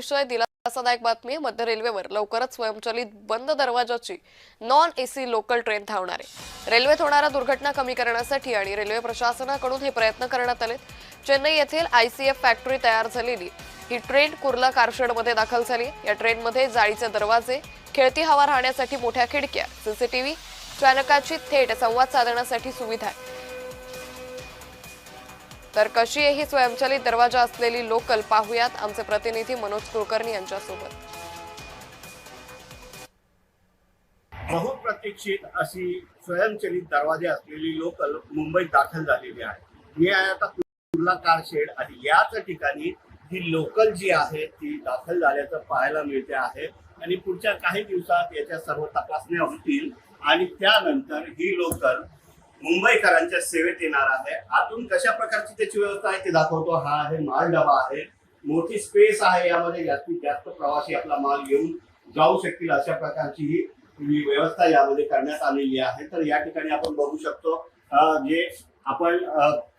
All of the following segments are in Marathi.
विषय दिलासादायक बातमी आहे। मध्य रेल्वेवर लवकरच स्वयंचलित बंद दरवाजाची नॉन एसी लोकल ट्रेन धावणार आहे। रेल्वेत होणाऱ्या दुर्घटना कमी करण्यासाठी आणि रेल्वे प्रशासनाकडून हे प्रयत्न करण्यात आले। चेन्नई येथील आयसीएफ फॅक्टरी तयार झालेली ही ट्रेन कुर्ला कारशेडमध्ये दाखल झाली। या ट्रेनमध्ये जाळीचे दरवाजे, खेळती हवा राहण्यासाठी मोठ्या खिडक्या, सीसीटीव्ही, चालकाची थेट संवाद साधण्यासाठी सुविधा आहे। तर कशी आहे ही स्वयंचलित दरवाजा असलेली लोकल पाहूयात आमचे प्रतिनिधी मनोज कुलकर्णी यांच्यासोबत। बहुप्रतीक्षित अशी स्वयंचलित दरवाजे असलेली लोकल मुंबईत दाखल झालेली आहे। ही आहे आता कुर्ला कारशेड आणि याच ठिकाणी ही लोकल जी आहे ती दाखल झाल्याचं पाहायला मिळते आहे आणि पुढच्या काही दिवसात याच्या सर्व तपासण्या होतील आणि त्यानंतर ही लोकल मुंबईकरांच्या सेवेत येणार आहे। आतून कशा प्रकारची त्याची व्यवस्था आहे ते दाखवतो। हा आहे माल डबा आहे, मोठी स्पेस आहे, यामध्ये जास्तीत जास्त प्रवासी आपला माल घेऊन जाऊ शकतील अशा प्रकारची ही व्यवस्था यामध्ये करण्यात आलेली आहे। तर या ठिकाणी आपण बघू शकतो जे आपण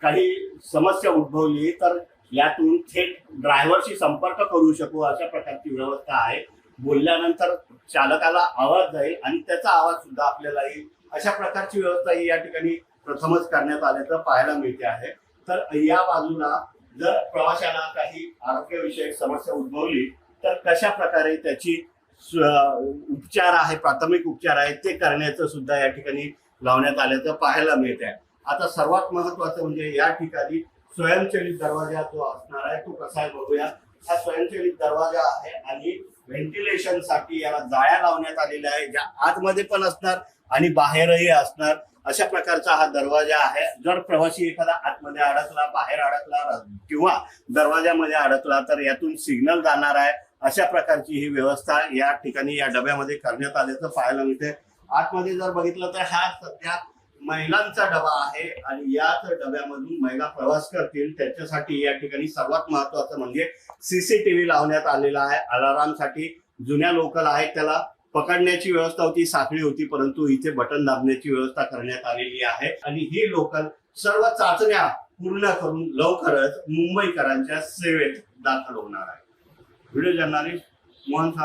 काही समस्या उद्भवली तर यातून थेट ड्रायव्हरशी संपर्क करू शकू अशा प्रकारची व्यवस्था आहे। बोलल्यानंतर चालकाला आवाज जाईल आणि त्याचा आवाज सुद्धा आपल्याला येईल अशा प्रकारची व्यवस्था ही या ठिकाणी प्रथमच करण्यात आल्याचं पाहायला मिळते आहे। तर या बाजूला जर प्रवाशाला काही आरोग्यविषयक समस्या उद्भवली तर कशा प्रकारे त्याची उपचार आहे, प्राथमिक उपचार आहे ते करण्याचं सुद्धा या ठिकाणी लावण्यात आल्याचं पाहायला मिळत आहे। आता सर्वात महत्वाचं म्हणजे या ठिकाणी स्वयंचलित दरवाजा जो असणार आहे तो कसा आहे बघूया। हा स्वयंचलित दरवाजा आहे आणि व्हेंटिलेशन साठी याला जाळ्या लावण्यात आलेल्या आहे, ज्या आतमध्ये पण असणार आणि बाहेरही असणार अशा प्रकारचा हा दरवाजा आहे। जर प्रवासी एखादा आतमध्ये अडकला, बाहेर अडकला किंवा दरवाजामध्ये अडकला तर यातून सिग्नल जाणार आहे। अशा प्रकारची ही व्यवस्था या ठिकाणी या डब्यामध्ये करण्यात आल्याचं पाहायला मिळते। आतमध्ये जर बघितलं तर हा सध्या महिलांचा डबा आहे आणि याच डब्यामधून महिला प्रवास करतील त्याच्यासाठी या ठिकाणी सर्वात महत्वाचं म्हणजे सीसीटीव्ही लावण्यात आलेला आहे। अलार्म साठी जुन्या लोकल आहेत त्याला पकडण्याची व्यवस्था होती, साखळी होती, परंतु इथे बटन दाबण्याची व्यवस्था करण्यात आलेली आहे आणि ही लोकल सर्व चाचण्या पूर्ण करून लवकरच मुंबईकरांच्या सेवेत दाखल होणार आहे। Video journalist Mohan